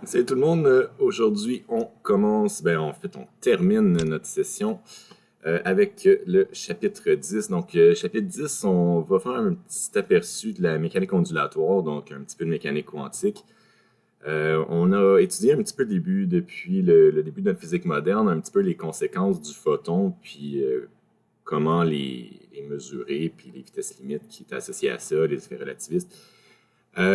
Salut tout le monde. Aujourd'hui, on commence, on termine notre session avec le chapitre 10. Donc, chapitre 10, on va faire un petit aperçu de la mécanique ondulatoire, donc un petit peu de mécanique quantique. On a étudié un petit peu depuis le début de notre physique moderne, un petit peu les conséquences du photon, puis comment les mesurer, puis les vitesses limites qui étaient associées à ça, les effets relativistes.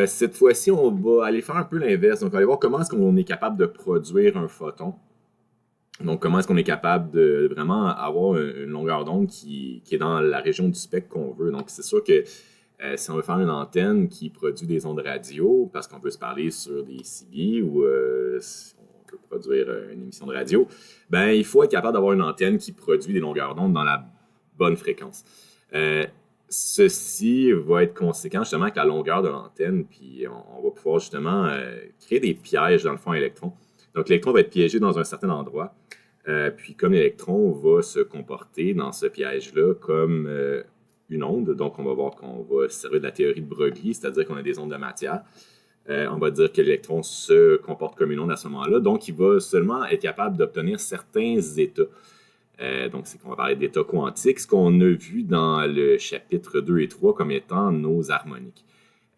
Cette fois-ci, on va aller faire un peu l'inverse. Donc, on va aller voir comment est-ce qu'on est capable de produire un photon. Donc, comment est-ce qu'on est capable de vraiment avoir une longueur d'onde qui est dans la région du spectre qu'on veut. Donc, c'est sûr que si on veut faire une antenne qui produit des ondes radio, parce qu'on peut se parler sur des CB ou si on peut produire une émission de radio, ben il faut être capable d'avoir une antenne qui produit des longueurs d'onde dans la bonne fréquence. Euh, Ceci va être conséquent justement avec la longueur de l'antenne, puis on va pouvoir justement créer des pièges dans le fond électron. Donc l'électron va être piégé dans un certain endroit, puis comme l'électron va se comporter dans ce piège-là comme une onde, donc on va voir qu'on va se servir de la théorie de Broglie, c'est-à-dire qu'on a des ondes de matière. On va dire que l'électron se comporte comme une onde à ce moment-là, donc il va seulement être capable d'obtenir certains états. Donc, c'est qu'on va parler d'états quantiques, ce qu'on a vu dans le chapitre 2 et 3 comme étant nos harmoniques.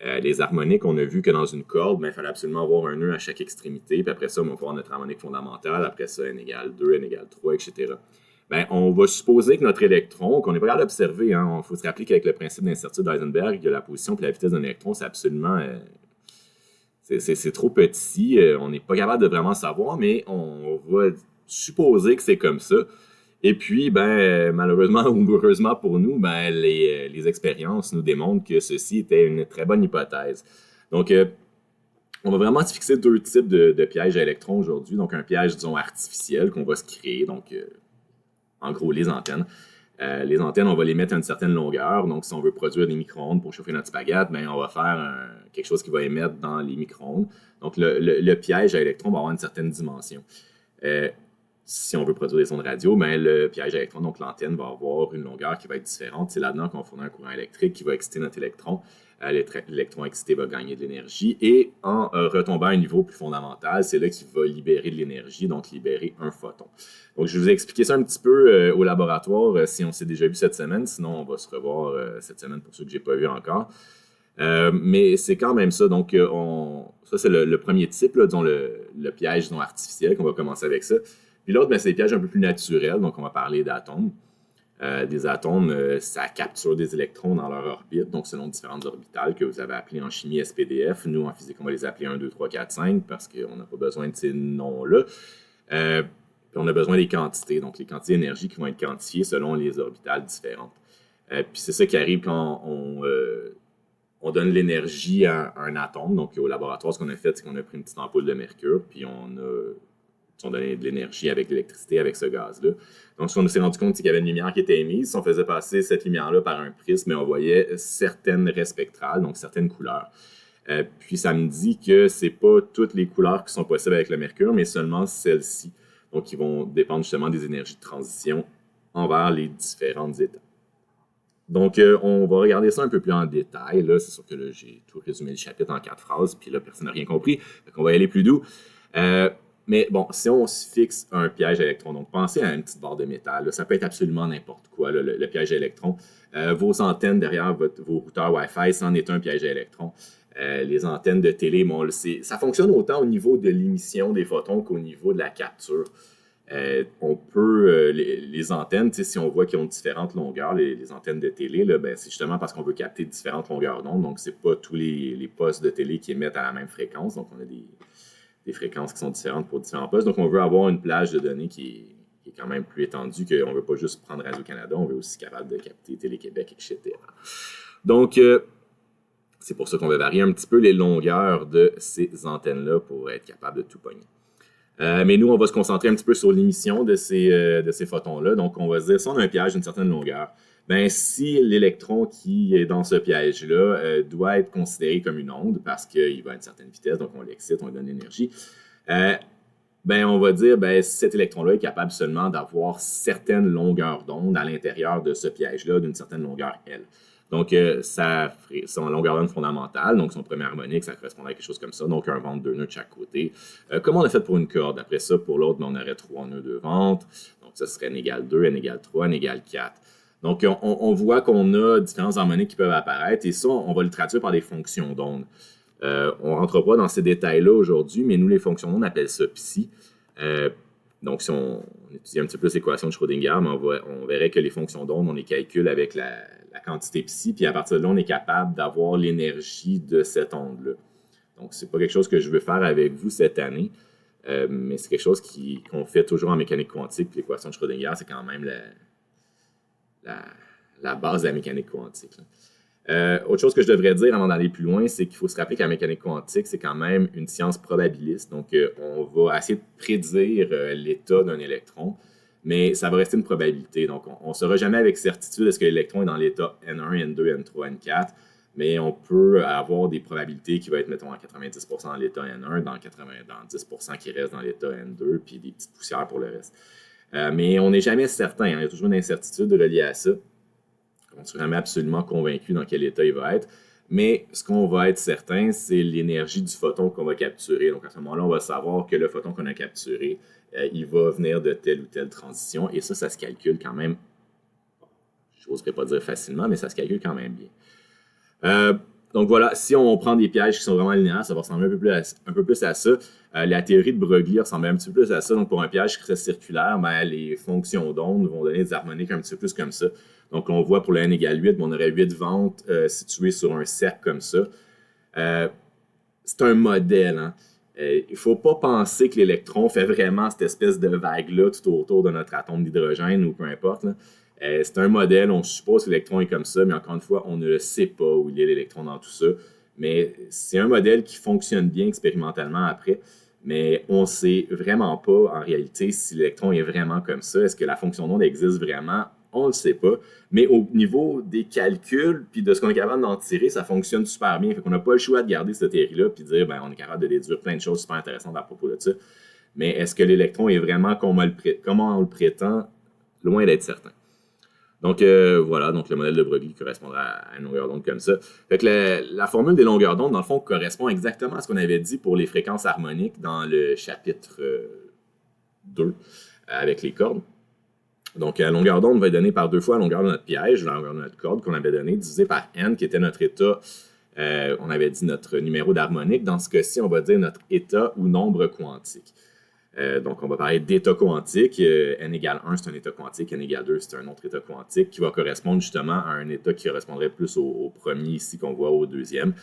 Les harmoniques, on a vu que dans une corde, il fallait absolument avoir un nœud à chaque extrémité, puis après ça, on va avoir notre harmonique fondamentale, après ça, n égale 2, n égale 3, etc. On va supposer que notre électron, qu'on n'est pas capable d'observer, il faut se rappeler qu'avec le principe d'incertitude d'Heisenberg, la position et la vitesse d'un électron, c'est absolument c'est trop petit, on n'est pas capable de vraiment savoir, mais on va supposer que c'est comme ça. Et puis, malheureusement ou heureusement pour nous, les expériences nous démontrent que ceci était une très bonne hypothèse. Donc, on va vraiment se fixer deux types de pièges à électrons aujourd'hui. Donc, un piège, disons, artificiel qu'on va se créer. Donc, en gros, les antennes. Les antennes, on va les mettre à une certaine longueur. Donc, si on veut produire des micro-ondes pour chauffer notre spaghette, on va faire quelque chose qui va émettre dans les micro-ondes. Donc, le piège à électrons va avoir une certaine dimension. Si on veut produire des ondes radio, le piège à électrons, donc l'antenne, va avoir une longueur qui va être différente. C'est là-dedans qu'on fournit un courant électrique qui va exciter notre électron. L'électron excité va gagner de l'énergie et en retombant à un niveau plus fondamental, c'est là qu'il va libérer de l'énergie, donc libérer un photon. Donc, je vous ai expliqué ça un petit peu au laboratoire si on s'est déjà vu cette semaine. Sinon, on va se revoir cette semaine pour ceux que je n'ai pas vu encore. Mais c'est quand même ça. Donc, ça, c'est le premier type, là, disons le piège non artificiel, qu'on va commencer avec ça. Puis l'autre, c'est des pièges un peu plus naturels. Donc, on va parler d'atomes. Des atomes, ça capture des électrons dans leur orbite, donc selon différentes orbitales que vous avez appelées en chimie SPDF. Nous, en physique, on va les appeler 1, 2, 3, 4, 5 parce qu'on n'a pas besoin de ces noms-là. Puis on a besoin des quantités, donc les quantités d'énergie qui vont être quantifiées selon les orbitales différentes. Puis c'est ça qui arrive quand on donne l'énergie à un atome. Donc au laboratoire, ce qu'on a fait, c'est qu'on a pris une petite ampoule de mercure, puis on a donné de l'énergie avec l'électricité, avec ce gaz-là. Donc, ce qu'on s'est rendu compte, c'est qu'il y avait une lumière qui était émise. Si on faisait passer cette lumière-là par un prisme, on voyait certaines raies spectrales, donc certaines couleurs. Puis, ça me dit que c'est pas toutes les couleurs qui sont possibles avec le mercure, mais seulement celles-ci. Donc, qui vont dépendre justement des énergies de transition envers les différentes étapes. Donc, on va regarder ça un peu plus en détail. Là, c'est sûr que là, j'ai tout résumé le chapitre en 4 phrases, puis là, personne n'a rien compris. Donc, on va y aller plus doux. Mais bon, si on se fixe un piège à électrons, donc pensez à une petite barre de métal, là, ça peut être absolument n'importe quoi, là, le piège à électrons. Vos antennes derrière vos routeurs Wi-Fi, c'en est un piège à électrons. Les antennes de télé, ça fonctionne autant au niveau de l'émission des photons qu'au niveau de la capture. On peut, les antennes, si on voit qu'ils ont différentes longueurs, les antennes de télé, là, c'est justement parce qu'on veut capter différentes longueurs d'onde. Donc, c'est pas tous les postes de télé qui émettent à la même fréquence. Donc, on a des fréquences qui sont différentes pour différents postes. Donc, on veut avoir une plage de données qui est quand même plus étendue, qu'on ne veut pas juste prendre Radio-Canada, on veut aussi être capable de capter Télé-Québec, etc. Donc, c'est pour ça qu'on va varier un petit peu les longueurs de ces antennes-là pour être capable de tout pogner. Mais nous, on va se concentrer un petit peu sur l'émission de ces photons-là. Donc, on va se dire, si on a un piège d'une certaine longueur, si l'électron qui est dans ce piège-là doit être considéré comme une onde parce qu'il va à une certaine vitesse, donc on l'excite, on lui donne l'énergie, on va dire, cet électron-là est capable seulement d'avoir certaines longueurs d'onde à l'intérieur de ce piège-là d'une certaine longueur L. Donc, ça ferait son longueur d'onde fondamentale, donc son premier harmonique, ça correspondrait à quelque chose comme ça, donc un vente, 2 nœuds de chaque côté. Comme on a fait pour une corde. Après ça, pour l'autre, on aurait 3 nœuds, 2 ventes. Donc, ça serait n égale 2, n égale 3, n égale 4. Donc, on voit qu'on a différentes harmoniques qui peuvent apparaître, et ça, on va le traduire par des fonctions d'onde. On ne rentre pas dans ces détails-là aujourd'hui, mais nous, les fonctions d'onde, on appelle ça psi. Donc, si on étudie un petit peu plus l'équation de Schrödinger, on verrait que les fonctions d'onde, on les calcule avec la quantité psi, puis à partir de là, on est capable d'avoir l'énergie de cette onde-là. Donc, c'est pas quelque chose que je veux faire avec vous cette année, mais c'est quelque chose qu'on fait toujours en mécanique quantique, puis l'équation de Schrödinger, c'est quand même la base de la mécanique quantique. Autre chose que je devrais dire avant d'aller plus loin, c'est qu'il faut se rappeler que la mécanique quantique, c'est quand même une science probabiliste. Donc, on va essayer de prédire l'état d'un électron, mais ça va rester une probabilité. Donc, on ne saura jamais avec certitude est-ce que l'électron est dans l'état N1, N2, N3, N4, mais on peut avoir des probabilités qui vont être, mettons, à 90% dans l'état N1, dans 10% qui reste dans l'état N2, puis des petites poussières pour le reste. Mais on n'est jamais certain, hein, il y a toujours une incertitude reliée à ça. On ne sera jamais absolument convaincu dans quel état il va être. Mais ce qu'on va être certain, c'est l'énergie du photon qu'on va capturer. Donc, à ce moment-là, on va savoir que le photon qu'on a capturé, il va venir de telle ou telle transition. Et ça se calcule quand même, je n'oserais pas dire facilement, mais ça se calcule quand même bien. Donc voilà, si on prend des pièges qui sont vraiment linéaires, ça va ressembler un peu plus à ça. La théorie de Broglie ressemble un petit peu plus à ça. Donc pour un piège qui serait circulaire, les fonctions d'onde vont donner des harmoniques un petit peu plus comme ça. Donc on voit pour le n égale 8, on aurait 8 ventes situées sur un cercle comme ça. C'est un modèle. Hein. Il ne faut pas penser que l'électron fait vraiment cette espèce de vague-là tout autour de notre atome d'hydrogène ou peu importe. Là. C'est un modèle, on suppose que l'électron est comme ça, mais encore une fois, on ne sait pas où il est l'électron dans tout ça. Mais c'est un modèle qui fonctionne bien expérimentalement après, mais on ne sait vraiment pas en réalité si l'électron est vraiment comme ça. Est-ce que la fonction d'onde existe vraiment? On ne le sait pas. Mais au niveau des calculs puis de ce qu'on est capable d'en tirer, ça fonctionne super bien. Fait qu'on n'a pas le choix de garder cette théorie-là puis de dire on est capable de déduire plein de choses super intéressantes à propos de ça. Mais est-ce que l'électron est vraiment comme on le prétend? Loin d'être certain. Donc voilà, donc le modèle de Broglie correspondra à une longueur d'onde comme ça. Fait que la formule des longueurs d'onde, dans le fond, correspond exactement à ce qu'on avait dit pour les fréquences harmoniques dans le chapitre 2 avec les cordes. Donc la longueur d'onde va être donnée par 2 fois la longueur de notre piège, la longueur de notre corde qu'on avait donnée, divisé par n, qui était notre état, on avait dit notre numéro d'harmonique. Dans ce cas-ci, on va dire notre état ou nombre quantique. Donc, on va parler d'état quantique. N égale 1, c'est un état quantique. N égale 2, c'est un autre état quantique qui va correspondre justement à un état qui correspondrait plus au premier ici qu'on voit au deuxième.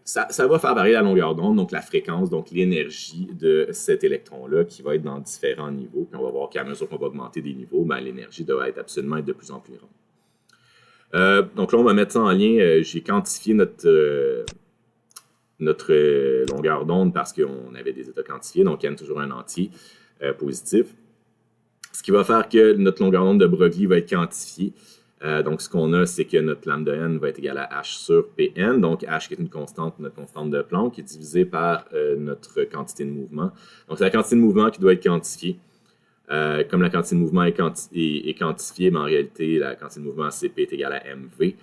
Ça va faire varier la longueur d'onde, donc la fréquence, donc l'énergie de cet électron-là qui va être dans différents niveaux. Puis on va voir qu'à mesure qu'on va augmenter des niveaux, l'énergie doit être absolument être de plus en plus grande. Donc là, on va mettre ça en lien. J'ai quantifié notre longueur d'onde parce qu'on avait des états quantifiés, donc n toujours un entier positif. Ce qui va faire que notre longueur d'onde de Broglie va être quantifiée. Donc, ce qu'on a, c'est que notre lambda n va être égal à h sur Pn, donc h qui est une constante, notre constante de Planck, qui est divisée par notre quantité de mouvement. Donc, c'est la quantité de mouvement qui doit être quantifiée. Comme la quantité de mouvement est quantifiée, mais en réalité, la quantité de mouvement, c'est P est égal à mv.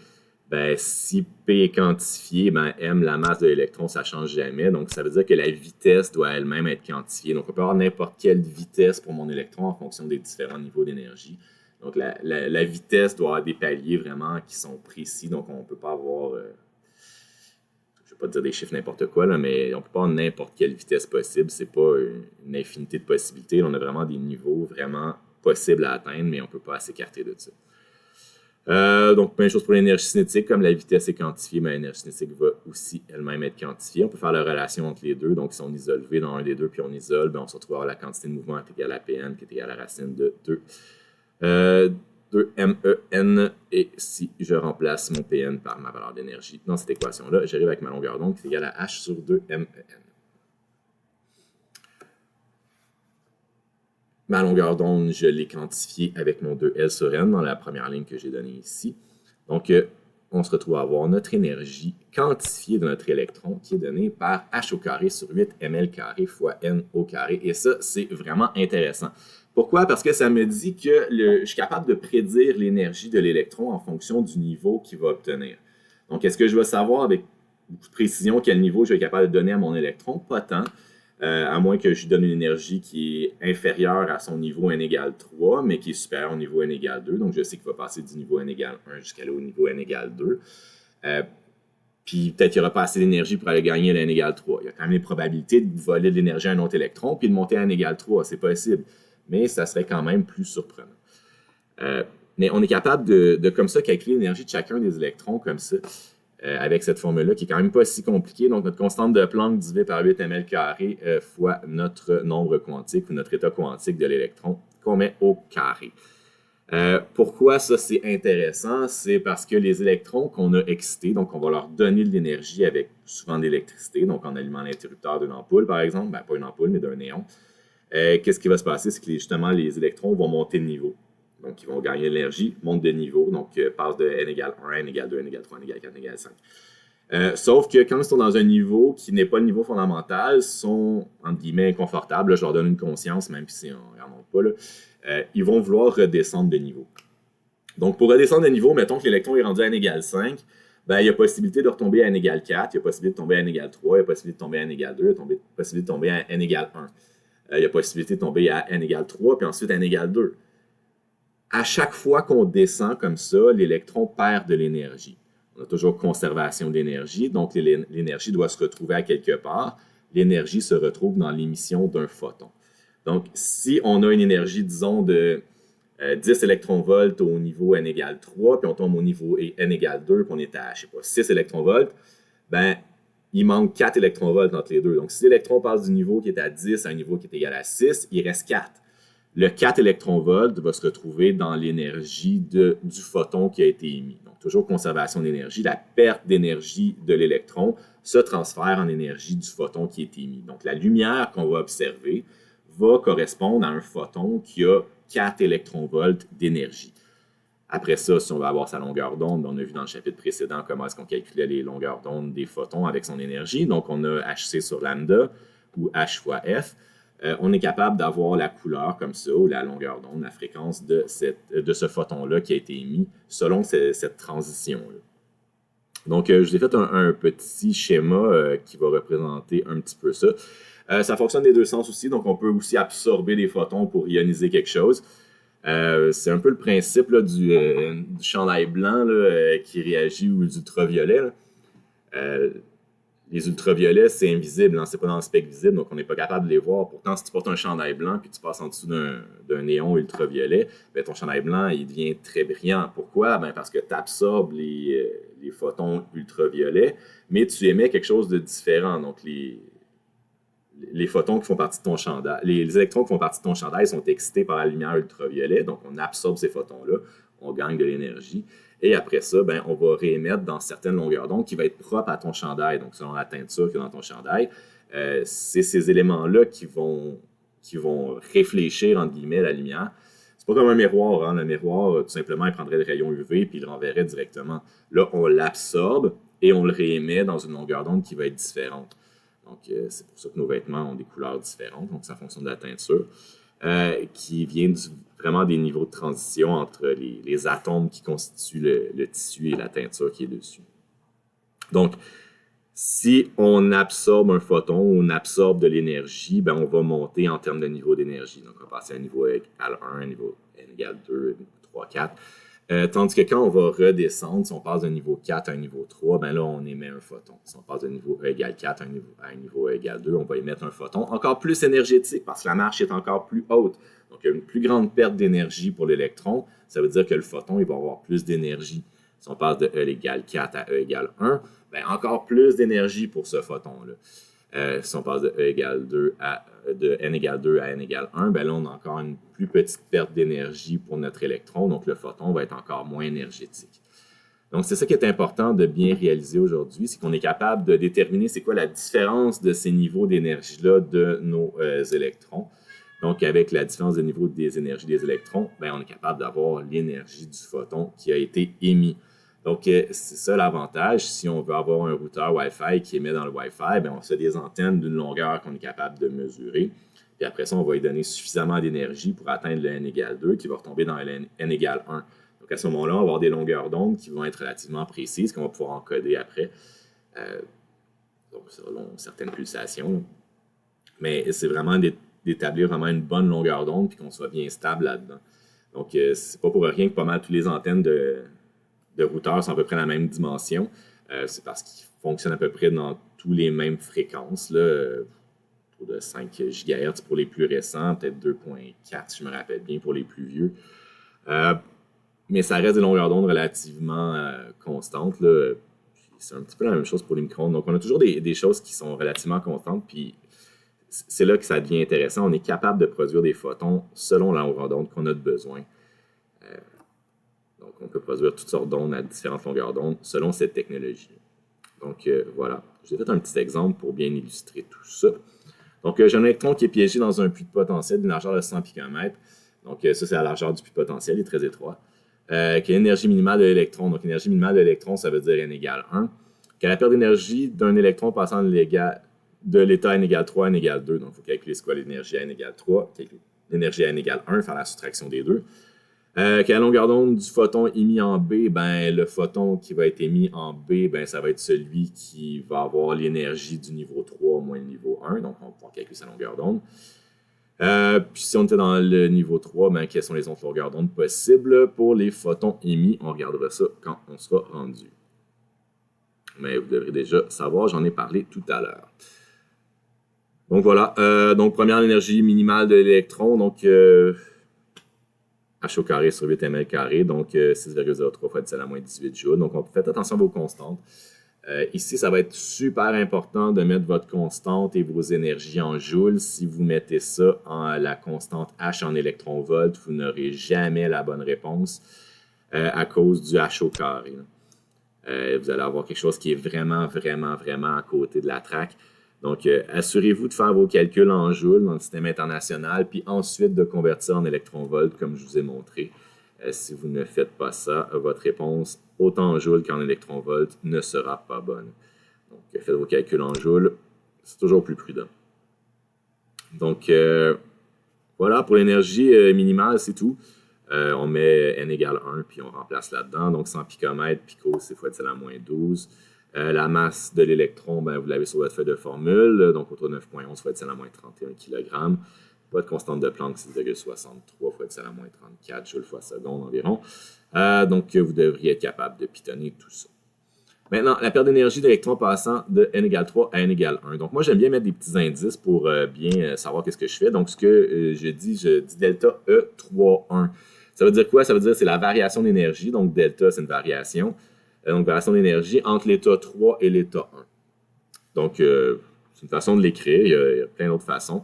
Si P est quantifié, M, la masse de l'électron, ça ne change jamais. Donc, ça veut dire que la vitesse doit elle-même être quantifiée. Donc, on peut avoir n'importe quelle vitesse pour mon électron en fonction des différents niveaux d'énergie. Donc, la vitesse doit avoir des paliers vraiment qui sont précis. Donc, on ne peut pas avoir, je ne vais pas dire des chiffres n'importe quoi, là, mais on ne peut pas avoir n'importe quelle vitesse possible. Ce n'est pas une infinité de possibilités. On a vraiment des niveaux vraiment possibles à atteindre, mais on ne peut pas s'écarter de ça. Donc, plein de choses pour l'énergie cinétique, comme la vitesse est quantifiée, mais l'énergie cinétique va aussi elle-même être quantifiée. On peut faire la relation entre les deux. Donc, si on isole V dans un des deux, puis on isole, on se retrouve à avoir la quantité de mouvement est égale à Pn, qui est égale à la racine de 2MEN. Et si je remplace mon Pn par ma valeur d'énergie dans cette équation-là, j'arrive avec ma longueur d'onde qui est égale à H sur 2MEN. Ma longueur d'onde, je l'ai quantifiée avec mon 2L sur N dans la première ligne que j'ai donnée ici. Donc, on se retrouve à avoir notre énergie quantifiée de notre électron qui est donnée par h au carré sur 8 ml carré fois n au carré. Et ça, c'est vraiment intéressant. Pourquoi? Parce que ça me dit que je suis capable de prédire l'énergie de l'électron en fonction du niveau qu'il va obtenir. Donc, est-ce que je vais savoir avec beaucoup de précision quel niveau je vais être capable de donner à mon électron? Pas tant. À moins que je lui donne une énergie qui est inférieure à son niveau n égale 3, mais qui est supérieure au niveau n égale 2. Donc, je sais qu'il va passer du niveau n égale 1 jusqu'au niveau n égale 2. Puis peut-être qu'il n'y aura pas assez d'énergie pour aller gagner le n égale 3. Il y a quand même les probabilités de voler de l'énergie à un autre électron puis de monter à n égale 3. C'est possible. Mais ça serait quand même plus surprenant. Mais on est capable de comme ça, calculer l'énergie de chacun des électrons comme ça. Avec cette formule-là, qui est quand même pas si compliquée. Donc, notre constante de Planck divisée par 8 ml carré fois notre nombre quantique ou notre état quantique de l'électron qu'on met au carré. Pourquoi ça, c'est intéressant? C'est parce que les électrons qu'on a excités, donc on va leur donner de l'énergie avec souvent de l'électricité, donc en allumant l'interrupteur d'une ampoule, par exemple, ben, pas une ampoule, mais d'un néon. Qu'est-ce qui va se passer? C'est que justement, les électrons vont monter de niveau. Donc, ils vont gagner de l'énergie, montent de niveau, donc passent de n égale 1 à n égale 2, n égale 3, n égale 4, n égale 5. Sauf que quand ils sont dans un niveau qui n'est pas le niveau fondamental, ils sont, entre guillemets, inconfortables. Là, je leur donne une conscience, même si on n'en a pas. Là, ils vont vouloir redescendre de niveau. Donc, pour redescendre de niveau, mettons que l'électron est rendu à n égale 5, ben, il y a possibilité de retomber à n égale 4, il y a possibilité de tomber à n égale 3, il y a possibilité de tomber à n égale 2, il y a possibilité de tomber à n égale 1. Il y a possibilité de tomber à n égale 3, puis ensuite à n égale 2. À chaque fois qu'on descend comme ça, l'électron perd de l'énergie. On a toujours conservation d'énergie, donc l'énergie doit se retrouver à quelque part. L'énergie se retrouve dans l'émission d'un photon. Donc, si on a une énergie, disons, de 10 électronvolts au niveau n égale 3, puis on tombe au niveau n égale 2, puis on est à, je sais pas, 6 électronvolts, ben, il manque 4 électronvolts entre les deux. Donc, si l'électron passe du niveau qui est à 10 à un niveau qui est égal à 6, il reste 4. Le 4 électronvolts va se retrouver dans l'énergie du photon qui a été émis. Donc, toujours conservation d'énergie. La perte d'énergie de l'électron se transfère en énergie du photon qui est émis. Donc, la lumière qu'on va observer va correspondre à un photon qui a 4 électronvolts d'énergie. Après ça, si on va avoir sa longueur d'onde, on a vu dans le chapitre précédent comment est-ce qu'on calculait les longueurs d'onde des photons avec son énergie. Donc, on a hc sur lambda ou h fois f. On est capable d'avoir la couleur comme ça, ou la longueur d'onde, la fréquence de ce photon-là qui a été émis selon cette transition-là. Donc, je vous ai fait un petit schéma qui va représenter un petit peu ça. Ça fonctionne des deux sens aussi, donc on peut aussi absorber des photons pour ioniser quelque chose. C'est un peu le principe là, du chandail blanc là, qui réagit ou du ultraviolet. Les ultraviolets, c'est invisible, hein, c'est pas dans le spectre visible, donc on n'est pas capable de les voir. Pourtant, si tu portes un chandail blanc puis tu passes en dessous d'un néon ultraviolet, ben, ton chandail blanc, il devient très brillant. Pourquoi? Ben, parce que tu absorbes les photons ultraviolets, mais tu émets quelque chose de différent. Donc, les photons qui font partie de ton chandail, les électrons qui font partie de ton chandail sont excités par la lumière ultraviolet, donc on absorbe ces photons-là, on gagne de l'énergie. Et après ça, ben, on va réémettre dans certaines longueurs d'onde qui va être propre à ton chandail. Donc, selon la teinture qu'il y a dans ton chandail, c'est ces éléments-là qui vont réfléchir, entre guillemets, la lumière. C'est pas comme un miroir. Hein? Le miroir, tout simplement, il prendrait le rayon UV puis il le renverrait directement. Là, on l'absorbe et on le réémet dans une longueur d'onde qui va être différente. Donc, c'est pour ça que nos vêtements ont des couleurs différentes. Donc, ça fonctionne de la teinture. Qui vient vraiment des niveaux de transition entre les atomes qui constituent le tissu et la teinture qui est dessus. Donc, si on absorbe un photon ou on absorbe de l'énergie, ben on va monter en termes de niveau d'énergie. Donc, on va passer à un niveau égale 1, un niveau n égale 2, un niveau 3, 4. Tandis que quand on va redescendre, si on passe d'un niveau 4 à un niveau 3, ben là, on émet un photon. Si on passe d'un niveau E égale 4 à un niveau E égale 2, on va émettre un photon encore plus énergétique parce que la marche est encore plus haute. Donc, il y a une plus grande perte d'énergie pour l'électron. Ça veut dire que le photon, il va avoir plus d'énergie. Si on passe de E égale 4 à E égale 1, ben encore plus d'énergie pour ce photon-là. Si on passe de E égale 2 de n égale 2 à n égale 1, ben là, on a encore une plus petite perte d'énergie pour notre électron, donc le photon va être encore moins énergétique. Donc, c'est ça qui est important de bien réaliser aujourd'hui, c'est qu'on est capable de déterminer c'est quoi la différence de ces niveaux d'énergie-là de nos électrons. Donc, avec la différence de niveau des énergies des électrons, ben, on est capable d'avoir l'énergie du photon qui a été émis. Donc, c'est ça l'avantage. Si on veut avoir un routeur Wi-Fi qui émet dans le Wi-Fi, bien, on fait des antennes d'une longueur qu'on est capable de mesurer. Puis après ça, on va lui donner suffisamment d'énergie pour atteindre le n égale 2 qui va retomber dans le n égale 1. Donc, à ce moment-là, on va avoir des longueurs d'onde qui vont être relativement précises, qu'on va pouvoir encoder après. Donc, selon certaines pulsations. Mais c'est vraiment d'établir vraiment une bonne longueur d'onde puis qu'on soit bien stable là-dedans. Donc, c'est pas pour rien que pas mal toutes les antennes de routeurs sont à peu près la même dimension. C'est parce qu'ils fonctionnent à peu près dans tous les mêmes fréquences, là, autour de 5 GHz pour les plus récents, peut-être 2.4 si je me rappelle bien pour les plus vieux. Mais ça reste des longueurs d'onde relativement constantes, là. C'est un petit peu la même chose pour les micro-ondes. Donc, on a toujours des choses qui sont relativement constantes, puis c'est là que ça devient intéressant. On est capable de produire des photons selon la longueur d'onde qu'on a de besoin. Donc, on peut produire toutes sortes d'ondes à différentes longueurs d'onde selon cette technologie. Donc, voilà. J'ai fait un petit exemple pour bien illustrer tout ça. Donc, j'ai un électron qui est piégé dans un puits de potentiel d'une largeur de 100 picomètres. Donc, ça, c'est la largeur du puits de potentiel, il est très étroit. Qui a l'énergie minimale de l'électron. Donc, l'énergie minimale de l'électron, ça veut dire n égale 1. Qui a la perte d'énergie d'un électron passant de l'état n égale 3 à n égale 2. Donc, il faut calculer ce qu'est l'énergie à n égale 3, l'énergie à n égale 1, faire la soustraction des deux. Qui a la longueur d'onde du photon émis en B, ben, le photon qui va être émis en B, ben, ça va être celui qui va avoir l'énergie du niveau 3 moins le niveau 1. Donc, on va pouvoir calculer sa longueur d'onde. Puis si on était dans le niveau 3, ben, quelles sont les autres longueurs d'onde possibles pour les photons émis? On regardera ça quand on sera rendu. Mais vous devrez déjà savoir, j'en ai parlé tout à l'heure. Donc voilà, donc première énergie minimale de l'électron, donc H au carré sur 8 ml carré, donc 6,03 fois 10 à la moins 18 joules. Donc faites attention à vos constantes. Ici, ça va être super important de mettre votre constante et vos énergies en joules. Si vous mettez ça en la constante H en électronvolts, vous n'aurez jamais la bonne réponse à cause du H au carré. Vous allez avoir quelque chose qui est vraiment, vraiment, vraiment à côté de la traque. Donc, assurez-vous de faire vos calculs en joules dans le système international, puis ensuite de convertir en électronvolts comme je vous ai montré. Si vous ne faites pas ça, votre réponse, autant en joules qu'en électronvolts, ne sera pas bonne. Donc, faites vos calculs en joules, c'est toujours plus prudent. Donc, voilà, pour l'énergie minimale, c'est tout. On met n égale 1, puis on remplace là-dedans. Donc, 100 picomètres, pico, c'est fois 10 à la moins 12. La masse de l'électron, ben, vous l'avez sur votre feuille de formule, donc autour de 9,11 fois 10 à la moins 31 kg. Votre constante de Planck, 6,63 fois 10 à la moins 34 joules fois seconde environ. Donc, vous devriez être capable de pitonner tout ça. Maintenant, la perte d'énergie d'électrons passant de n égale 3 à n égale 1. Donc, moi, j'aime bien mettre des petits indices pour bien savoir qu'est-ce que je fais. Donc, ce que je dis delta E31. Ça veut dire quoi? Ça veut dire que c'est la variation d'énergie. Donc, delta, c'est une variation. Donc, variation d'énergie entre l'état 3 et l'état 1. Donc, c'est une façon de l'écrire. Il y a plein d'autres façons.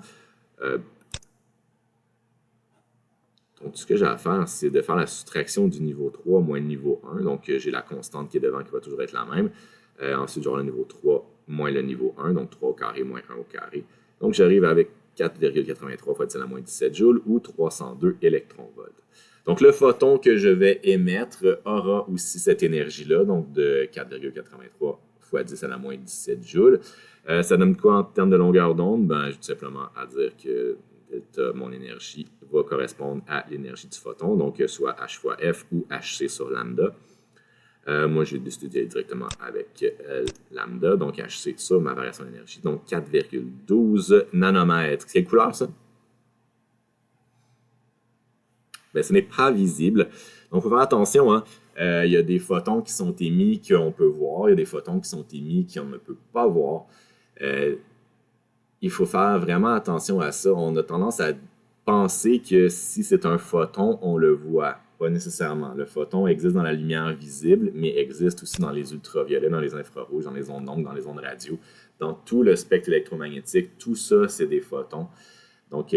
Donc, ce que j'ai à faire, c'est de faire la soustraction du niveau 3 moins le niveau 1. Donc, j'ai la constante qui est devant qui va toujours être la même. Ensuite, j'aurai le niveau 3 moins le niveau 1, donc 3 au carré moins 1 au carré. Donc, j'arrive avec 4,83 fois 10 à la moins 17 joules ou 302 électronvolts. Donc, le photon que je vais émettre aura aussi cette énergie-là, donc de 4,83 fois 10 à la moins 17 joules. Ça donne quoi en termes de longueur d'onde? Ben, j'ai tout simplement à dire que delta, mon énergie, va correspondre à l'énergie du photon, donc soit H fois F ou HC sur lambda. Moi, j'ai décidé d'y aller directement avec lambda, donc HC sur ma variation d'énergie, donc 4,12 nanomètres. Quelle couleur, ça? Bien, ce n'est pas visible. Donc, il faut faire attention, hein. Il y a des photons qui sont émis qu'on peut voir, il y a des photons qui sont émis qu'on ne peut pas voir. Il faut faire vraiment attention à ça. On a tendance à penser que si c'est un photon, on le voit. Pas nécessairement. Le photon existe dans la lumière visible, mais existe aussi dans les ultraviolets, dans les infrarouges, dans les ondes longues, dans les ondes radio. Dans tout le spectre électromagnétique, tout ça, c'est des photons. Donc,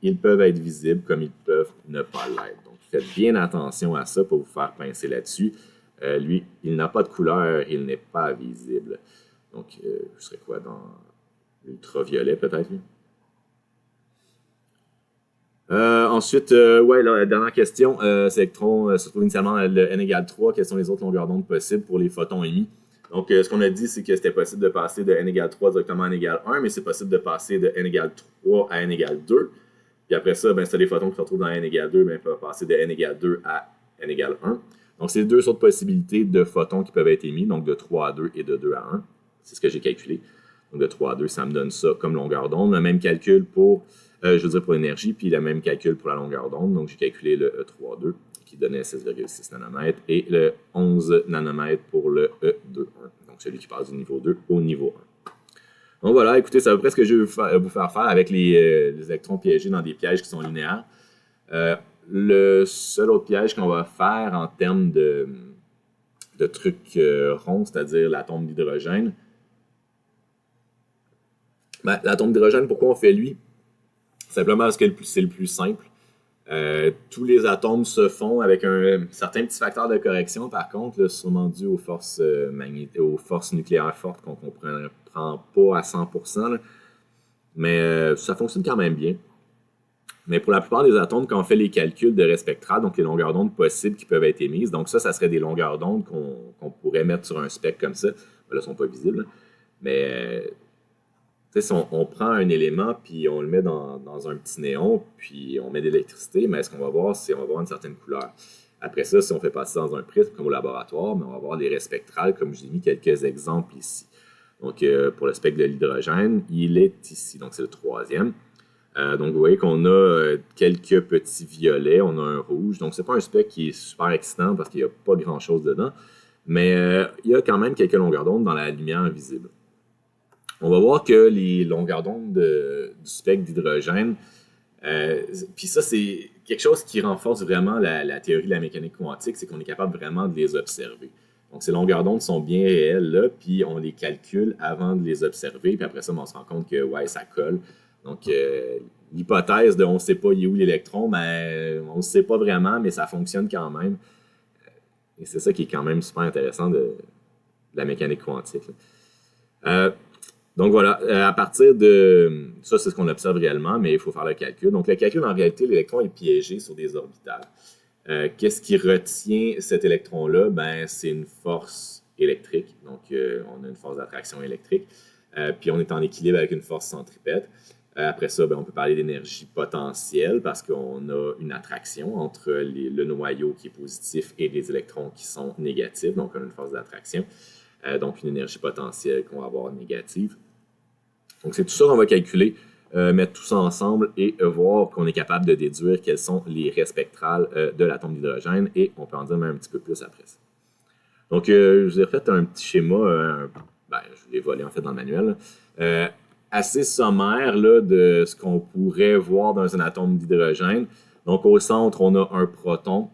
ils peuvent être visibles comme ils peuvent ne pas l'être. Donc, faites bien attention à ça pour vous faire pincer là-dessus. Lui, il n'a pas de couleur, il n'est pas visible. Donc, je serais quoi dans l'ultraviolet peut-être? Ensuite, la dernière question, ces électrons se trouvent initialement dans le n égale 3. Quelles sont les autres longueurs d'onde possibles pour les photons émis? Donc, ce qu'on a dit, c'est que c'était possible de passer de n égale 3 directement à n égale 1, mais c'est possible de passer de n égale 3 à n égale 2. Puis après ça, ben, c'est les photons qui se retrouvent dans n égale 2, ben, ils peuvent passer de n égale 2 à n égale 1. Donc, c'est deux autres possibilités de photons qui peuvent être émis, donc de 3 à 2 et de 2 à 1. C'est ce que j'ai calculé. Donc, de 3 à 2, ça me donne ça comme longueur d'onde. Le même calcul pour, pour l'énergie, puis le même calcul pour la longueur d'onde. Donc, j'ai calculé le E32 qui donnait 6,6 nanomètres et le 11 nanomètres pour le E21. Donc, celui qui passe du niveau 2 au niveau 1. Donc voilà, écoutez, c'est à peu près ce que je vais vous faire avec les électrons piégés dans des pièges qui sont linéaires. Le seul autre piège qu'on va faire en termes de trucs ronds, c'est-à-dire l'atome d'hydrogène. Ben, l'atome d'hydrogène, pourquoi on fait lui? Simplement parce que c'est le plus simple. Tous les atomes se font avec un certain petit facteur de correction, par contre, là, sûrement dû aux forces aux forces nucléaires fortes qu'on ne comprend pas à 100%. Là. Mais ça fonctionne quand même bien. Mais pour la plupart des atomes, quand on fait les calculs de raies spectrales, donc les longueurs d'onde possibles qui peuvent être émises, donc ça serait des longueurs d'onde qu'on pourrait mettre sur un spectre comme ça. Là, elles ne sont pas visibles. Là. Mais si on prend un élément puis on le met dans un petit néon, puis on met de l'électricité, mais ce qu'on va voir, c'est qu'on va voir une certaine couleur. Après ça, si on fait passer dans un prisme comme au laboratoire, mais on va voir les raies spectrales, comme j'ai mis quelques exemples ici. Donc, pour le spectre de l'hydrogène, il est ici. Donc, c'est le troisième. Donc, vous voyez qu'on a quelques petits violets, on a un rouge. Donc, ce n'est pas un spectre qui est super excitant parce qu'il n'y a pas grand-chose dedans. Mais il y a quand même quelques longueurs d'onde dans la lumière visible. On va voir que les longueurs d'onde du spectre d'hydrogène, puis ça, c'est quelque chose qui renforce vraiment la théorie de la mécanique quantique, c'est qu'on est capable vraiment de les observer. Donc, ces longueurs d'onde sont bien réelles, là, puis on les calcule avant de les observer, puis après ça, on se rend compte que, ouais, ça colle. Donc, l'hypothèse de on ne sait pas où l'électron, ben, on ne sait pas vraiment, mais ça fonctionne quand même. Et c'est ça qui est quand même super intéressant de la mécanique quantique. Donc voilà, à partir de ça, c'est ce qu'on observe réellement, mais il faut faire le calcul. Donc le calcul, en réalité, l'électron est piégé sur des orbitales. Qu'est-ce qui retient cet électron-là? Ben, c'est une force électrique. Donc, on a une force d'attraction électrique. Puis on est en équilibre avec une force centripète. Après ça, ben, on peut parler d'énergie potentielle parce qu'on a une attraction entre le noyau qui est positif et les électrons qui sont négatifs. Donc, on a une force d'attraction. Donc, une énergie potentielle qu'on va avoir négative. Donc, c'est tout ça qu'on va calculer, mettre tout ça ensemble et voir qu'on est capable de déduire quelles sont les raies spectrales de l'atome d'hydrogène et on peut en dire même un petit peu plus après ça. Donc, je vous ai refait un petit schéma, je l'ai volé en fait dans le manuel, assez sommaire là, de ce qu'on pourrait voir dans un atome d'hydrogène. Donc, au centre, on a un proton.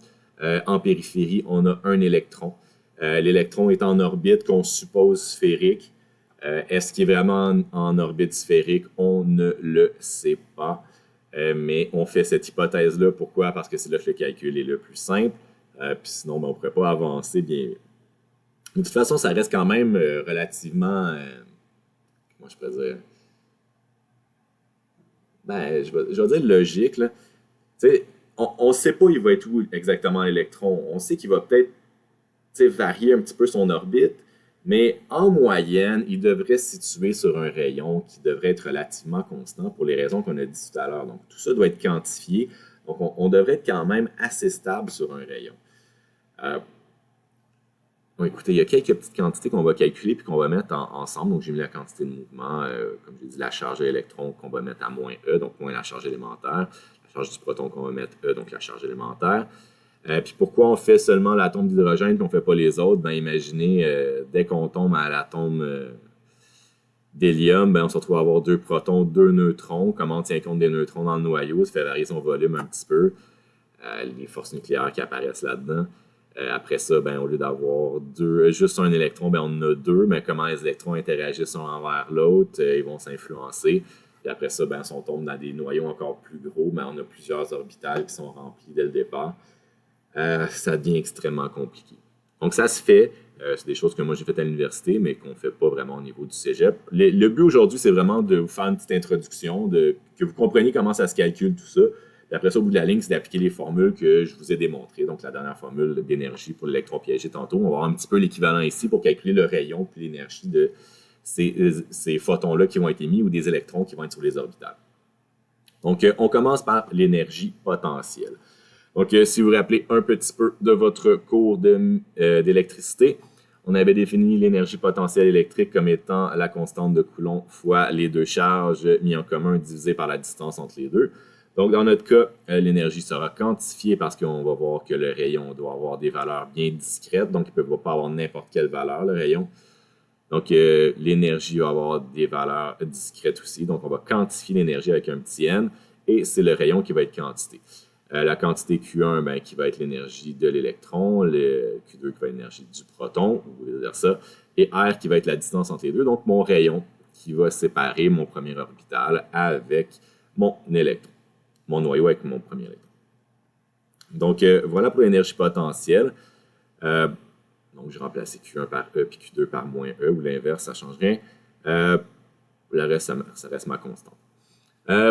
En périphérie, on a un électron. L'électron est en orbite qu'on suppose sphérique. Est-ce qu'il est vraiment en orbite sphérique? On ne le sait pas. Mais on fait cette hypothèse-là. Pourquoi? Parce que c'est là que le calcul est le plus simple. Puis sinon, on ne pourrait pas avancer bien vite. De toute façon, ça reste quand même relativement... comment je pourrais dire? Je vais dire logique. Là. On ne sait pas il va être où exactement l'électron. On sait qu'il va peut-être varier un petit peu son orbite, mais en moyenne, il devrait se situer sur un rayon qui devrait être relativement constant pour les raisons qu'on a dit tout à l'heure. Donc, tout ça doit être quantifié. Donc, on devrait être quand même assez stable sur un rayon. Bon, écoutez, il y a quelques petites quantités qu'on va calculer puis qu'on va mettre ensemble. Donc, j'ai mis la quantité de mouvement, comme j'ai dit, la charge de l'électron qu'on va mettre à moins E, donc moins la charge élémentaire. La charge du proton qu'on va mettre E, donc la charge élémentaire. Puis pourquoi on fait seulement l'atome d'hydrogène et on ne fait pas les autres? Ben, imaginez, dès qu'on tombe à l'atome d'hélium, ben, on se retrouve à avoir 2 protons, 2 neutrons. Comment on tient compte des neutrons dans le noyau? Ça fait varier son volume un petit peu. Les forces nucléaires qui apparaissent là-dedans. Après ça, ben, au lieu d'avoir juste un électron, ben, on en a 2. Mais comment les électrons interagissent l'un envers l'autre, ils vont s'influencer. Puis après ça, ben, si on tombe dans des noyaux encore plus gros, ben, on a plusieurs orbitales qui sont remplies dès le départ. Ça devient extrêmement compliqué. Donc, ça se fait. C'est des choses que moi, j'ai faites à l'université, mais qu'on ne fait pas vraiment au niveau du cégep. Le but aujourd'hui, c'est vraiment de vous faire une petite introduction, que vous compreniez comment ça se calcule, tout ça. Et après ça, au bout de la ligne, c'est d'appliquer les formules que je vous ai démontrées. Donc, la dernière formule d'énergie pour l'électron piégé tantôt. On va avoir un petit peu l'équivalent ici pour calculer le rayon puis l'énergie de ces photons-là qui vont être émis ou des électrons qui vont être sur les orbitales. Donc, on commence par l'énergie potentielle. Donc, si vous vous rappelez un petit peu de votre cours d'électricité, on avait défini l'énergie potentielle électrique comme étant la constante de Coulomb fois les deux charges mis en commun divisé par la distance entre les deux. Donc, dans notre cas, l'énergie sera quantifiée parce qu'on va voir que le rayon doit avoir des valeurs bien discrètes. Donc, il ne peut pas avoir n'importe quelle valeur, le rayon. Donc, l'énergie va avoir des valeurs discrètes aussi. Donc, on va quantifier l'énergie avec un petit n et c'est le rayon qui va être quantité. La quantité Q1 ben, qui va être l'énergie de l'électron, le Q2 qui va être l'énergie du proton, ou vice-versa, et R qui va être la distance entre les deux. Donc, mon rayon qui va séparer mon premier orbital avec mon électron, mon noyau avec mon premier électron. Donc, voilà pour l'énergie potentielle. Donc, j'ai remplacé Q1 par E puis Q2 par moins E, ou l'inverse, ça ne change rien. Le reste, ça reste ma constante.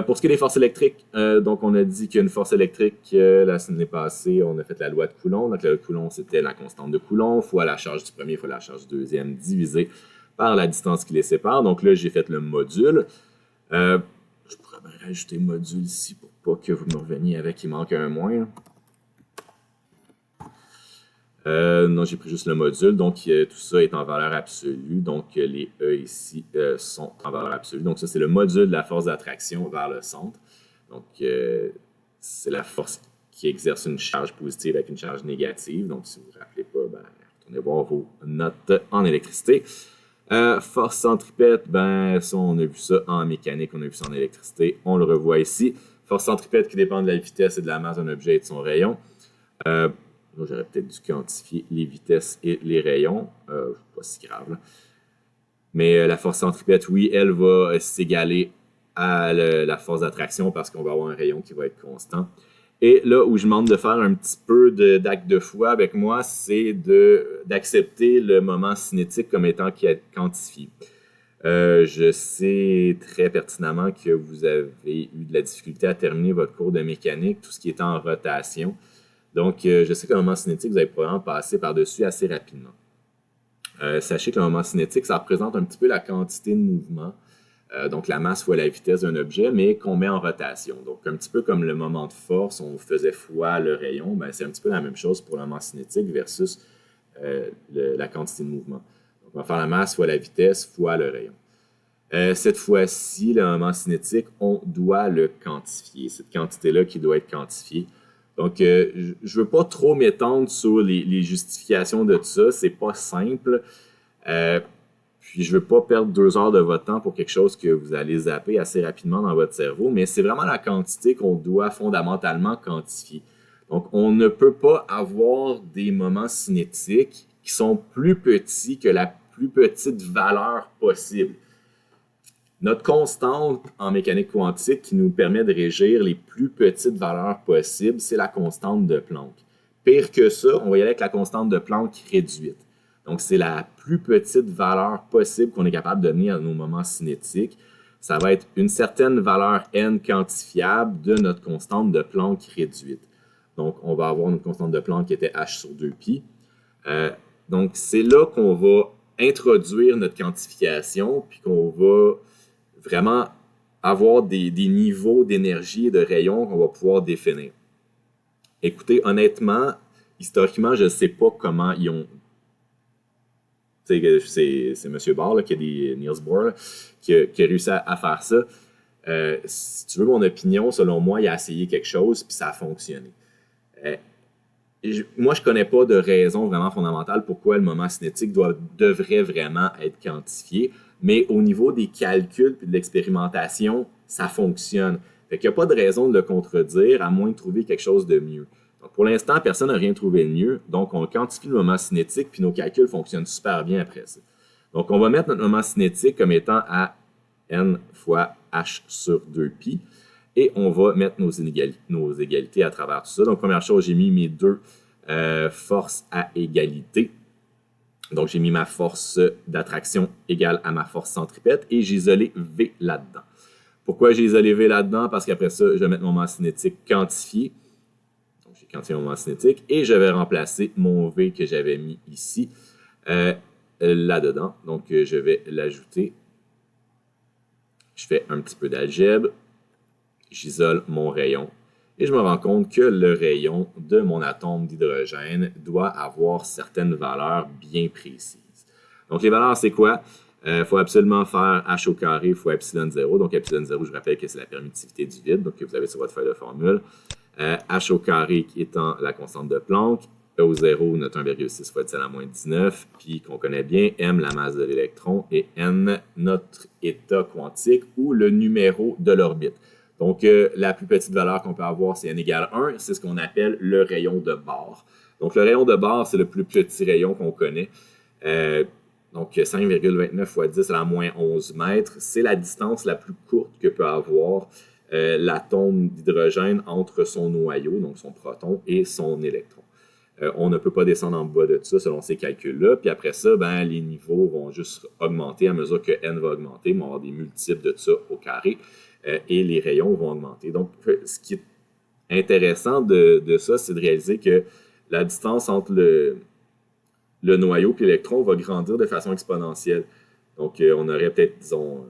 Pour ce qui est des forces électriques, donc on a dit qu'une force électrique, la semaine passée, on a fait la loi de Coulomb. Donc, la loi de Coulomb, c'était la constante de Coulomb fois la charge du premier fois la charge du deuxième divisé par la distance qui les sépare. Donc là, j'ai fait le module. Je pourrais bien rajouter module ici pour pas que vous me reveniez avec il manque un moins. Non, j'ai pris juste le module, donc tout ça est en valeur absolue. Donc, les E ici sont en valeur absolue. Donc, ça, c'est le module de la force d'attraction vers le centre. Donc, c'est la force qui exerce une charge positive avec une charge négative. Donc, si vous ne vous rappelez pas, ben, retournez voir vos notes en électricité. Force centripète, ben, ça, on a vu ça en mécanique, on a vu ça en électricité. On le revoit ici. Force centripète qui dépend de la vitesse et de la masse d'un objet et de son rayon. J'aurais peut-être dû quantifier les vitesses et les rayons. Pas si grave. Là. Mais la force centripète, oui, elle va s'égaler à la force d'attraction parce qu'on va avoir un rayon qui va être constant. Et là où je demande de faire un petit peu d'acte de foi avec moi, c'est d'accepter le moment cinétique comme étant quantifié. Je sais très pertinemment que vous avez eu de la difficulté à terminer votre cours de mécanique, tout ce qui est en rotation. Donc, je sais que le moment cinétique, vous allez probablement passer par-dessus assez rapidement. Sachez que le moment cinétique, ça représente un petit peu la quantité de mouvement, donc la masse fois la vitesse d'un objet, mais qu'on met en rotation. Donc, un petit peu comme le moment de force, on faisait fois le rayon, ben, c'est un petit peu la même chose pour le moment cinétique versus la quantité de mouvement. Donc, on va faire la masse fois la vitesse fois le rayon. Cette fois-ci, le moment cinétique, on doit le quantifier. Cette quantité-là qui doit être quantifiée. Donc, je ne veux pas trop m'étendre sur les justifications de tout ça. C'est pas simple. Puis, je ne veux pas perdre 2 heures de votre temps pour quelque chose que vous allez zapper assez rapidement dans votre cerveau. Mais c'est vraiment la quantité qu'on doit fondamentalement quantifier. Donc, on ne peut pas avoir des moments cinétiques qui sont plus petits que la plus petite valeur possible. Notre constante en mécanique quantique qui nous permet de régir les plus petites valeurs possibles, c'est la constante de Planck. Pire que ça, on va y aller avec la constante de Planck réduite. Donc, c'est la plus petite valeur possible qu'on est capable de donner à nos moments cinétiques. Ça va être une certaine valeur n quantifiable de notre constante de Planck réduite. Donc, on va avoir une constante de Planck qui était h sur 2pi. Donc, c'est là qu'on va introduire notre quantification, puis qu'on va vraiment avoir des niveaux d'énergie et de rayons qu'on va pouvoir définir. Écoutez, honnêtement, historiquement, je ne sais pas comment ils ont... C'est M. Bohr, là, Niels Bohr, là, qui a réussi à faire ça. Si tu veux mon opinion, selon moi, il a essayé quelque chose, puis ça a fonctionné. Moi, je ne connais pas de raison vraiment fondamentale pourquoi le moment cinétique devrait vraiment être quantifié. Mais au niveau des calculs et de l'expérimentation, ça fonctionne. Fait qu'il n'y a pas de raison de le contredire, à moins de trouver quelque chose de mieux. Donc, pour l'instant, personne n'a rien trouvé de mieux. Donc, on quantifie le moment cinétique, puis nos calculs fonctionnent super bien après ça. Donc, on va mettre notre moment cinétique comme étant à n fois h sur 2pi. Et on va mettre nos égalités à travers tout ça. Donc, première chose, j'ai mis mes deux forces à égalité. Donc, j'ai mis ma force d'attraction égale à ma force centripète et j'ai isolé V là-dedans. Pourquoi je les ai levés là-dedans? Parce qu'après ça, je vais mettre mon moment cinétique quantifié. Donc, j'ai quantifié mon moment cinétique et je vais remplacer mon V que j'avais mis ici là-dedans. Donc, je vais l'ajouter. Je fais un petit peu d'algèbre. J'isole mon rayon. Et je me rends compte que le rayon de mon atome d'hydrogène doit avoir certaines valeurs bien précises. Donc, les valeurs, c'est quoi? Il faut absolument faire H au carré fois epsilon 0. Donc, epsilon 0, je rappelle que c'est la permittivité du vide, donc que vous avez sur votre feuille de formule. H au carré qui étant la constante de Planck, E au 0, notre 1,6 fois 10 à la moins 19, puis qu'on connaît bien, M, la masse de l'électron, et N, notre état quantique ou le numéro de l'orbite. Donc, la plus petite valeur qu'on peut avoir, c'est N égale 1. C'est ce qu'on appelle le rayon de Bohr. Donc, le rayon de Bohr, c'est le plus petit rayon qu'on connaît. Donc, 5,29 fois 10 à la moins 11 mètres. C'est la distance la plus courte que peut avoir l'atome d'hydrogène entre son noyau, donc son proton, et son électron. On ne peut pas descendre en bas de ça selon ces calculs-là. Puis après ça, ben, les niveaux vont juste augmenter à mesure que N va augmenter. On va avoir des multiples de ça au carré. Et les rayons vont augmenter. Donc, ce qui est intéressant de ça, c'est de réaliser que la distance entre le noyau et l'électron va grandir de façon exponentielle. Donc, on aurait peut-être, disons,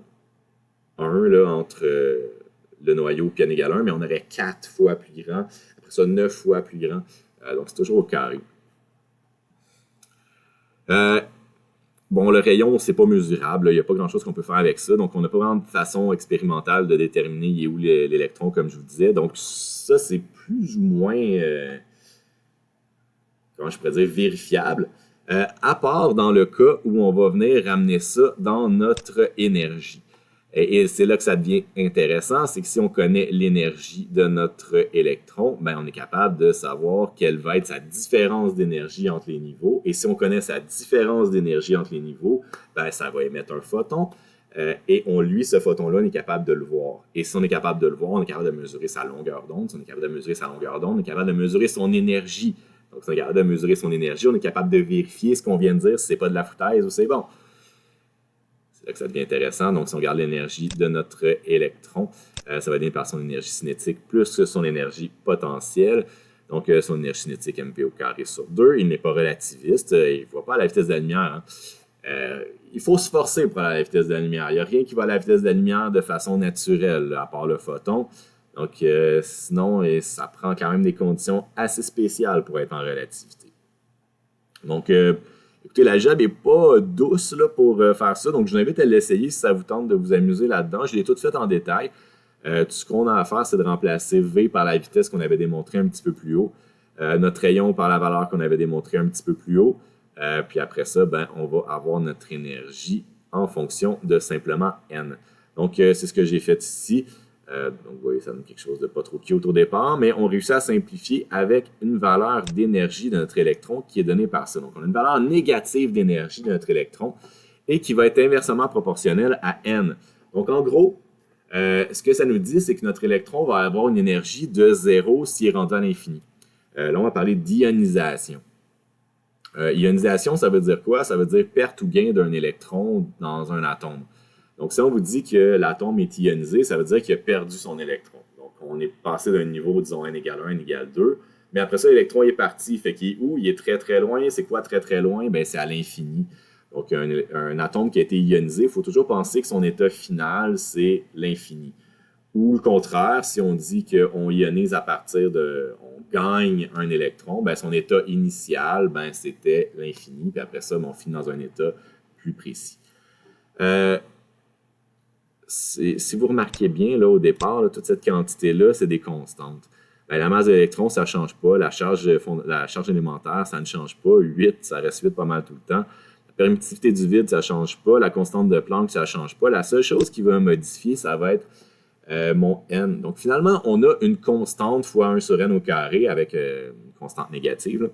1 là, entre le noyau et n égale 1, mais on aurait 4 fois plus grand. Après ça, 9 fois plus grand. Donc, c'est toujours au carré. Bon, le rayon, c'est pas mesurable. Il n'y a pas grand-chose qu'on peut faire avec ça. Donc, on n'a pas vraiment de façon expérimentale de déterminer où l'électron, comme je vous disais. Donc, ça, c'est plus ou moins, comment je pourrais dire, vérifiable. À part dans le cas où on va venir ramener ça dans notre énergie. Et c'est là que ça devient intéressant, c'est que si on connaît l'énergie de notre électron, ben on est capable de savoir quelle va être sa différence d'énergie entre les niveaux. Et si on connaît sa différence d'énergie entre les niveaux, ben ça va émettre un photon. Et ce photon-là, on est capable de le voir. Et si on est capable de le voir, on est capable de mesurer sa longueur d'onde. Si on est capable de mesurer sa longueur d'onde, on est capable de mesurer son énergie. Donc, si on est capable de mesurer son énergie, on est capable de vérifier ce qu'on vient de dire, si c'est pas de la foutaise ou c'est bon. C'est là que ça devient intéressant. Donc, si on regarde l'énergie de notre électron, ça va donner par son énergie cinétique plus son énergie potentielle. Donc, son énergie cinétique mv au carré sur 2. Il n'est pas relativiste. Il ne va pas à la vitesse de la lumière. Il faut se forcer pour aller à la vitesse de la lumière. Il n'y a rien qui va à la vitesse de la lumière de façon naturelle, à part le photon. Donc, sinon, ça prend quand même des conditions assez spéciales pour être en relativité. Donc, écoutez, la job n'est pas douce là, pour faire ça, donc je vous invite à l'essayer si ça vous tente de vous amuser là-dedans. Je l'ai tout fait en détail. Tout ce qu'on a à faire, c'est de remplacer V par la vitesse qu'on avait démontrée un petit peu plus haut, notre rayon par la valeur qu'on avait démontrée un petit peu plus haut, puis après ça, ben, on va avoir notre énergie en fonction de simplement N. Donc, c'est ce que j'ai fait ici. Donc, vous voyez, ça donne quelque chose de pas trop cute au départ, mais on réussit à simplifier avec une valeur d'énergie de notre électron qui est donnée par ça. Donc, on a une valeur négative d'énergie de notre électron et qui va être inversement proportionnelle à N. Donc, en gros, ce que ça nous dit, c'est que notre électron va avoir une énergie de 0 s'il est rendu à l'infini. Là, on va parler d'ionisation. Ionisation, ça veut dire quoi? Ça veut dire perte ou gain d'un électron dans un atome. Donc, si on vous dit que l'atome est ionisé, ça veut dire qu'il a perdu son électron. Donc, on est passé d'un niveau, disons, n égale 1, n égale 2. Mais après ça, l'électron est parti. Fait qu'il est où? Il est très, très loin. C'est quoi très, très loin? Bien, c'est à l'infini. Donc, un atome qui a été ionisé, il faut toujours penser que son état final, c'est l'infini. Ou le contraire, si on dit qu'on ionise à partir de... on gagne un électron, bien, son état initial, bien, c'était l'infini. Puis après ça, on finit dans un état plus précis. Si vous remarquez bien, là, au départ, là, toute cette quantité-là, c'est des constantes. Bien, la masse de l'électron, ça ne change pas. La charge élémentaire, ça ne change pas. 8, ça reste 8 pas mal tout le temps. La permittivité du vide, ça ne change pas. La constante de Planck, ça ne change pas. La seule chose qui va modifier, ça va être mon n. Donc, finalement, on a une constante fois 1 sur n au carré avec une constante négative. Là.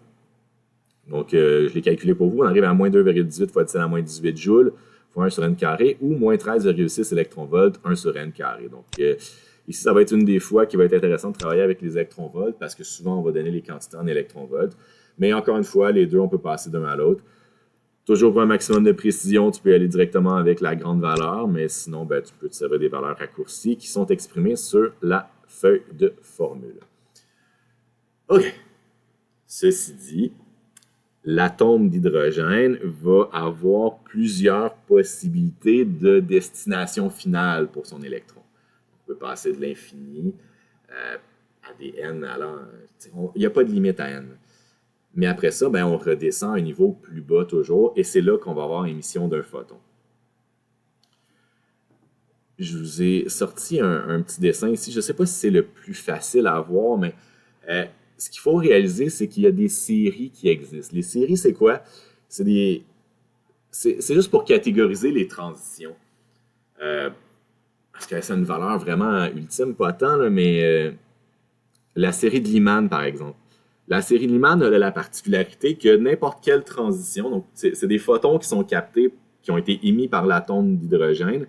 Donc, je l'ai calculé pour vous. On arrive à moins 2,18 fois 10 à la moins 18 joules. 1 sur n carré, ou moins 13,6 électronvolts, 1 sur n carré. Donc, ici, ça va être une des fois qui va être intéressant de travailler avec les électronvolts parce que souvent, on va donner les quantités en électronvolts. Mais encore une fois, les deux, on peut passer d'un à l'autre. Toujours pour un maximum de précision, tu peux aller directement avec la grande valeur, mais sinon, ben, tu peux te servir des valeurs raccourcies qui sont exprimées sur la feuille de formule. OK. Ceci dit, l'atome d'hydrogène va avoir plusieurs possibilités de destination finale pour son électron. On peut passer de l'infini à des n allant... Il n'y a pas de limite à n. Mais après ça, ben, on redescend à un niveau plus bas toujours, et c'est là qu'on va avoir l'émission d'un photon. Je vous ai sorti un petit dessin ici. Je ne sais pas si c'est le plus facile à voir, mais ce qu'il faut réaliser, c'est qu'il y a des séries qui existent. Les séries, c'est quoi? C'est juste pour catégoriser les transitions. Parce que c'est une valeur vraiment ultime, pas tant, là, mais la série de Lyman, par exemple. La série de Lyman a la particularité que n'importe quelle transition, donc c'est des photons qui sont captés, qui ont été émis par l'atome d'hydrogène.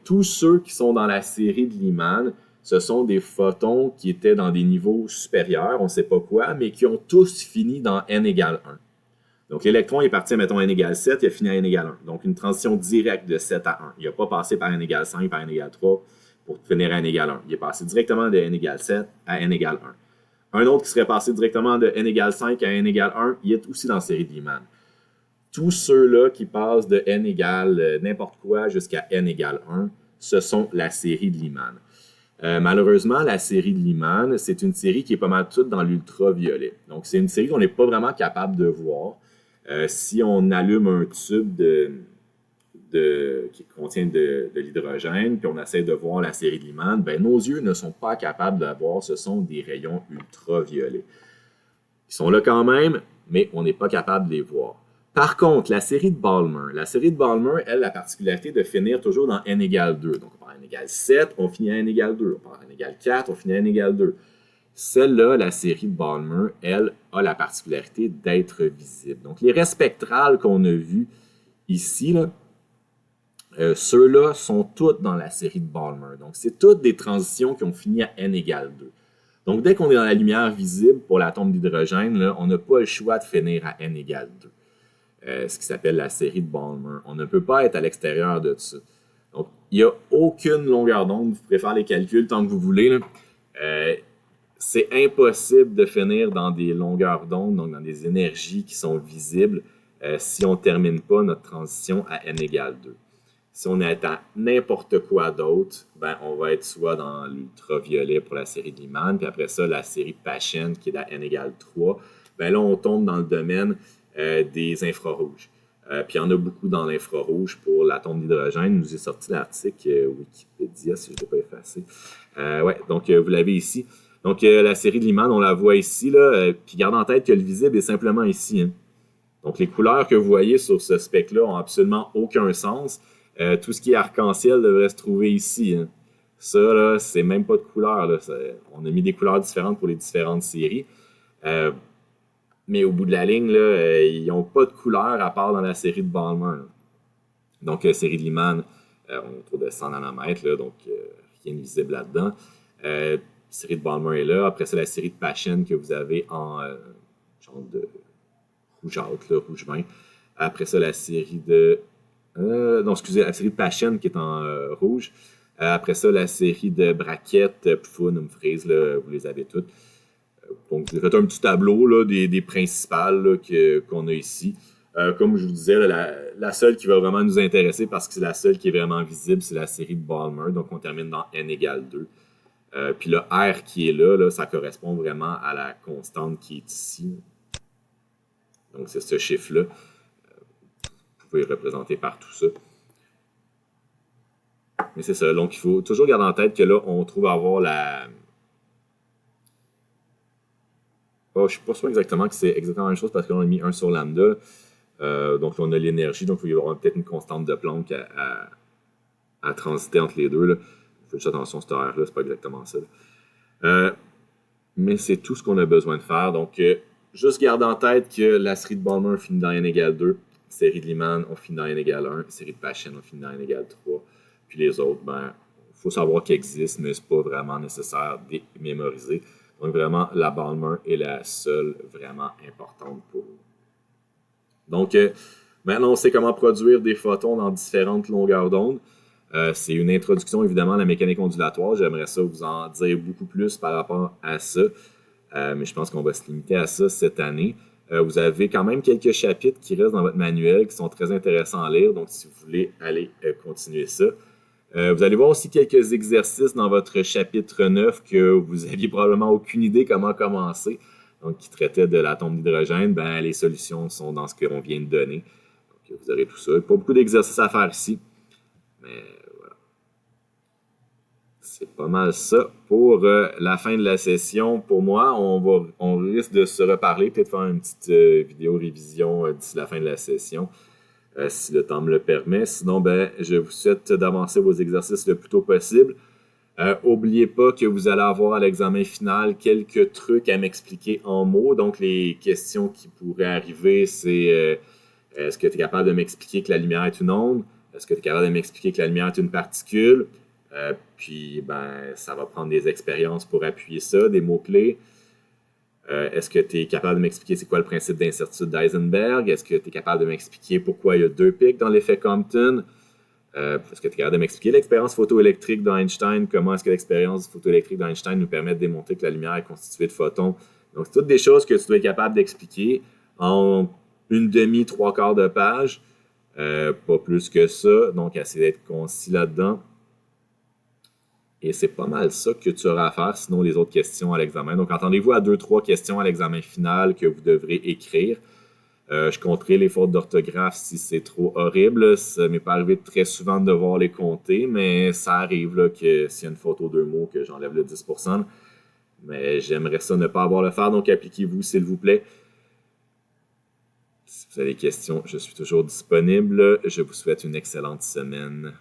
Tous ceux qui sont dans la série de Lyman, ce sont des photons qui étaient dans des niveaux supérieurs, on ne sait pas quoi, mais qui ont tous fini dans n égale 1. Donc l'électron est parti, mettons, à n égale 7, il a fini à n égale 1. Donc une transition directe de 7 à 1. Il n'a pas passé par n égale 5, par n égale 3 pour finir à n égale 1. Il est passé directement de n égale 7 à n égale 1. Un autre qui serait passé directement de n égale 5 à n égale 1, il est aussi dans la série de Lyman. Tous ceux-là qui passent de n égale n'importe quoi jusqu'à n égale 1, ce sont la série de Lyman. Malheureusement, la série de Lyman, c'est une série qui est pas mal toute dans l'ultraviolet. Donc, c'est une série qu'on n'est pas vraiment capable de voir. Si on allume un tube qui contient de l'hydrogène, puis on essaie de voir la série de Lyman, ben, nos yeux ne sont pas capables de la voir. Ce sont des rayons ultraviolets. Ils sont là quand même, mais on n'est pas capable de les voir. Par contre, la série de Balmer, elle a la particularité de finir toujours dans n égale 2. Donc, on part à n égale 7, on finit à n égale 2. On part à n égale 4, on finit à n égale 2. Celle-là, la série de Balmer, elle a la particularité d'être visible. Donc, les raies spectrales qu'on a vues ici, là, ceux-là sont toutes dans la série de Balmer. Donc, c'est toutes des transitions qui ont fini à n égale 2. Donc, dès qu'on est dans la lumière visible pour l'atome d'hydrogène, là, on n'a pas le choix de finir à n égale 2. Ce qui s'appelle la série de Balmer. On ne peut pas être à l'extérieur de ça. Donc, il n'y a aucune longueur d'onde. Vous pouvez faire les calculs tant que vous voulez. C'est impossible de finir dans des longueurs d'onde, donc dans des énergies qui sont visibles, si on ne termine pas notre transition à n égale 2. Si on est à n'importe quoi d'autre, ben, on va être soit dans l'ultraviolet pour la série de Lyman, puis après ça, la série Paschen qui est à n égale 3. Ben là, on tombe dans le domaine des infrarouges. Puis il y en a beaucoup dans l'infrarouge pour l'atome d'hydrogène. Il nous est sorti l'article Wikipédia, si je ne l'ai pas effacé. Ouais, donc vous l'avez ici. Donc la série de Lyman, on la voit ici. Là, puis garde en tête que le visible est simplement ici. Hein. Donc les couleurs que vous voyez sur ce spectre-là n'ont absolument aucun sens. Tout ce qui est arc-en-ciel devrait se trouver ici. Hein. Ça, là, c'est même pas de couleur. Là. On a mis des couleurs différentes pour les différentes séries. Mais au bout de la ligne, là, ils n'ont pas de couleur à part dans la série de Balmer. Là. Donc, série de Lyman, on est autour de 100 nanomètres, là, donc rien de visible là-dedans. Série de Balmer est là. Après, c'est la série de Paschen que vous avez en genre de rougeâtre, là, rouge vin. Après ça, la série de... la série de Paschen qui est en rouge. Après ça, la série de Braquette, Pfoun, Humphreys, là, vous les avez toutes. Donc, j'ai fait un petit tableau là, des principales là, qu'on a ici. Comme je vous disais, là, la seule qui va vraiment nous intéresser, parce que c'est la seule qui est vraiment visible, c'est la série de Balmer. Donc, on termine dans n égale 2. Puis le R qui est là, ça correspond vraiment à la constante qui est ici. Donc, c'est ce chiffre-là. Vous pouvez le représenter par tout ça. Mais c'est ça. Donc, il faut toujours garder en tête que là, on trouve avoir la... Oh, je ne suis pas sûr exactement que c'est exactement la même chose parce qu'on a mis 1 sur lambda. Donc, on a l'énergie. Donc, il va y avoir peut-être une constante de Planck à transiter entre les deux. Là. Faites juste attention à cet horaire-là, c'est pas exactement ça. Mais c'est tout ce qu'on a besoin de faire. Donc, juste garder en tête que la série de Balmer finit dans n égale 2. Série de Lyman, on finit dans n égale 1. Série de Paschen, on finit dans n égale 3. Puis les autres, ben, il faut savoir qu'ils existent, mais ce n'est pas vraiment nécessaire de les mémoriser. Donc, vraiment, la Balmer est la seule vraiment importante pour nous. Donc, Maintenant, on sait comment produire des photons dans différentes longueurs d'onde. C'est une introduction, évidemment, à la mécanique ondulatoire. J'aimerais ça vous en dire beaucoup plus par rapport à ça. Mais je pense qu'on va se limiter à ça cette année. Vous avez quand même quelques chapitres qui restent dans votre manuel qui sont très intéressants à lire. Donc, si vous voulez aller continuer ça. Vous allez voir aussi quelques exercices dans votre chapitre 9 que vous aviez probablement aucune idée comment commencer. Donc, qui traitait de l'atome d'hydrogène. Ben, les solutions sont dans ce qu'on vient de donner. Donc, vous aurez tout ça. Pas beaucoup d'exercices à faire ici. Mais voilà. C'est pas mal ça pour la fin de la session. Pour moi, on risque de se reparler, peut-être faire une petite vidéo révision d'ici la fin de la session, si le temps me le permet. Sinon, ben, je vous souhaite d'avancer vos exercices le plus tôt possible. N'oubliez pas que vous allez avoir à l'examen final quelques trucs à m'expliquer en mots. Donc, les questions qui pourraient arriver, c'est est-ce que tu es capable de m'expliquer que la lumière est une onde? Est-ce que tu es capable de m'expliquer que la lumière est une particule? Puis, ben, ça va prendre des expériences pour appuyer ça, des mots-clés. Est-ce que tu es capable de m'expliquer c'est quoi le principe d'incertitude d'Heisenberg? Est-ce que tu es capable de m'expliquer pourquoi il y a 2 pics dans l'effet Compton? Est-ce que tu es capable de m'expliquer l'expérience photoélectrique d'Einstein? Comment est-ce que l'expérience photoélectrique d'Einstein nous permet de démontrer que la lumière est constituée de photons? Donc, c'est toutes des choses que tu dois être capable d'expliquer en une demi, 3/4 de page. Pas plus que ça. Donc, essayer d'être concis là-dedans. Et c'est pas mal ça que tu auras à faire, sinon les autres questions à l'examen. Donc, attendez-vous à 2-3 questions à l'examen final que vous devrez écrire. Je compterai les fautes d'orthographe si c'est trop horrible. Ça m'est pas arrivé très souvent de devoir les compter, mais ça arrive là, que s'il y a une faute aux 2 mots, que j'enlève le 10%. Mais j'aimerais ça ne pas avoir à le faire, donc appliquez-vous, s'il vous plaît. Si vous avez des questions, je suis toujours disponible. Je vous souhaite une excellente semaine.